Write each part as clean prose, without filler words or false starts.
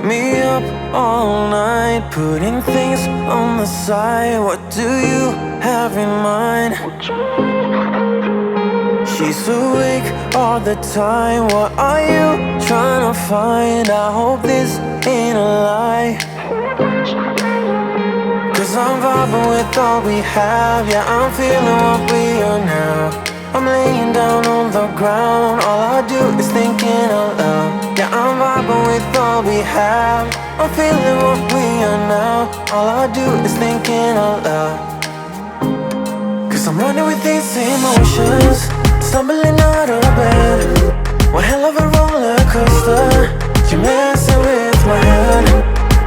me up all night, putting things on the side. What do you have in mind? She's awake all the time. What are you trying to find? I hope this ain't a lie, 'cause I'm vibing with all we have. Yeah, I'm feeling what we are now. I'm laying down on the ground. All I do is thinking out loud. Yeah, I'm vibing with all we have. I'm feeling what we are now. All I do is thinking out loud, 'cause I'm running with these emotions, stumbling out of bed. One hell of a roller coaster. You're messing with my head.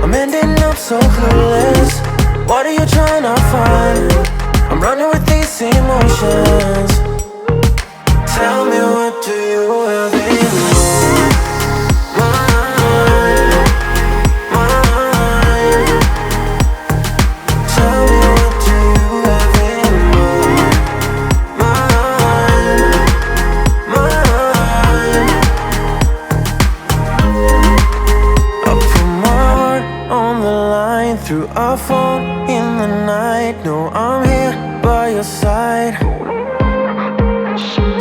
I'm ending up so clueless. What are you trying to find? I'm running with these emotions. Tell me, what do you have in mind? Tell me, what do you have in mind? I put my heart on the line through our phone in the night. No, I'm here by your side.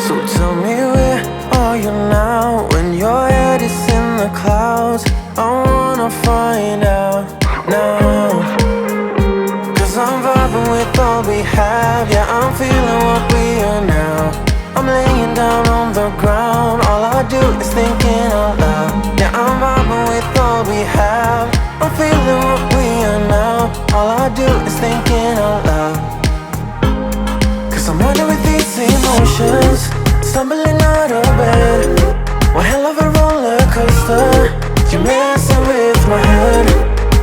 So tell me, where are you now? When your head is in the clouds, I wanna find out now, 'cause I'm vibing with all we have. Yeah, I'm feeling what we are now. I'm laying down on the ground. All I do is thinking out loud. Yeah, I'm vibing with all we have. I'm feeling what we are now. All I do is thinking out loud, 'cause I'm running with these emotions, stumbling out of bed. One hell of a roller coaster. You're messing with my head.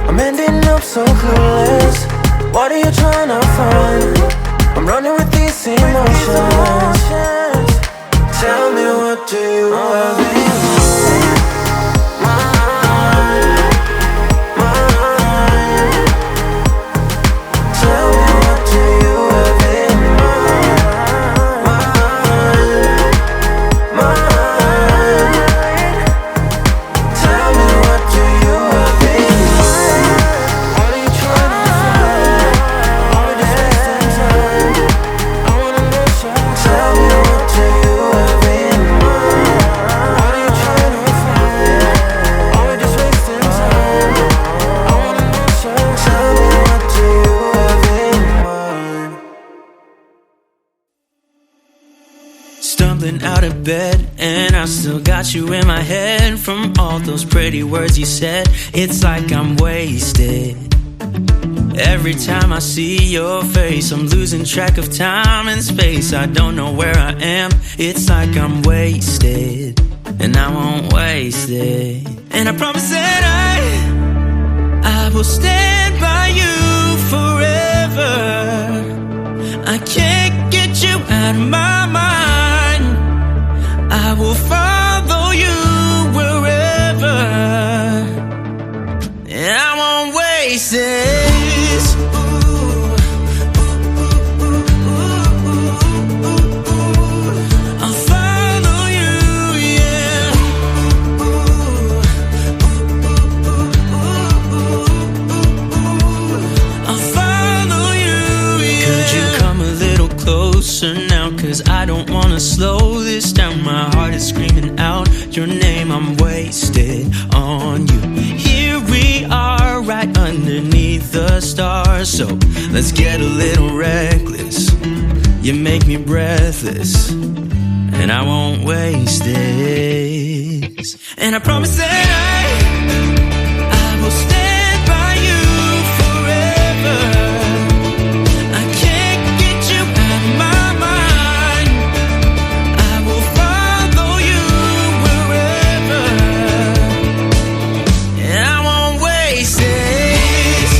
I'm ending up so clueless. What are you trying to find? I'm running with these emotions. Tell me, what do you have in mind? Tell me, what do you have in mind? Tell me, what do you have in mind? What are you trying to find? Are we just wasting time? I wanna know. Tell me, what do you have in mind? What are you trying to find? Are we just wasting time? I wanna know. Tell me, what do you have in mind? Stumbling out of bed, and I still got you in my head. From all those pretty words you said, it's like I'm wasted. Every time I see your face, I'm losing track of time and space. I don't know where I am, it's like I'm wasted, and I won't waste it. And I promise that I will stand by you forever. I can't get you out of my mind. I will follow you wherever, and I won't waste this. I'll follow you, yeah. I'll follow you, yeah. Could you come a little closer now? 'Cause I don't wanna slow this down. My heart is screaming out your name. I'm wasted on you. Here we are, right underneath the stars. So let's get a little reckless. You make me breathless, and I won't waste this. And I promise that I will stand by you forever. I can't get you out of my mind. I will follow you wherever, and I won't waste this.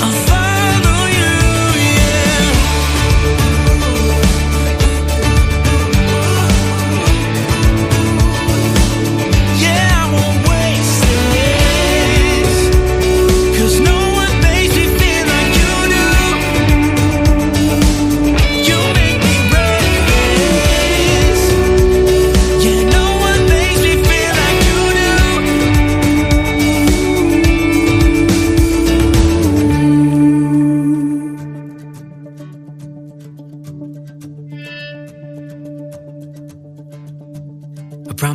I'll follow you, yeah.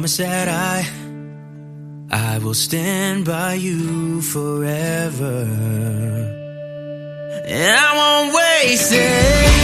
promise that I will stand by you forever. And I won't waste it.